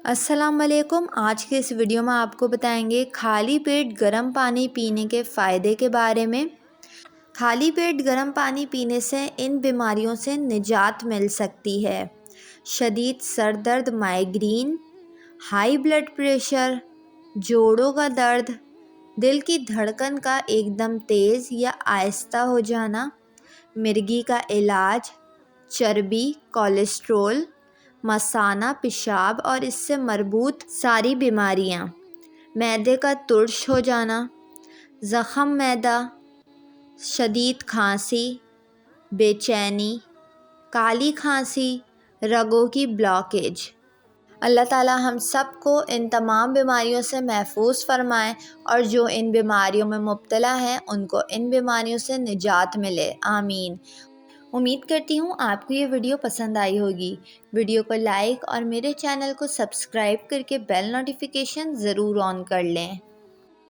السلام علیکم۔ آج کے اس ویڈیو میں آپ کو بتائیں گے خالی پیٹ گرم پانی پینے کے فائدے کے بارے میں۔ خالی پیٹ گرم پانی پینے سے ان بیماریوں سے نجات مل سکتی ہے: شدید سر درد، مائیگرین، ہائی بلڈ پریشر، جوڑوں کا درد، دل کی دھڑکن کا ایک دم تیز یا آہستہ ہو جانا، مرگی کا علاج، چربی، کولیسٹرول، مثانہ، پیشاب اور اس سے مربوط ساری بیماریاں، معدے کا ترش ہو جانا، زخم معدہ، شدید کھانسی، بے چینی، کالی کھانسی، رگوں کی بلاکیج۔ اللہ تعالیٰ ہم سب کو ان تمام بیماریوں سے محفوظ فرمائے اور جو ان بیماریوں میں مبتلا ہیں ان کو ان بیماریوں سے نجات ملے، آمین۔ امید کرتی ہوں آپ کو یہ ویڈیو پسند آئی ہوگی۔ ویڈیو کو لائک اور میرے چینل کو سبسکرائب کر کے بیل نوٹیفیکیشن ضرور آن کر لیں۔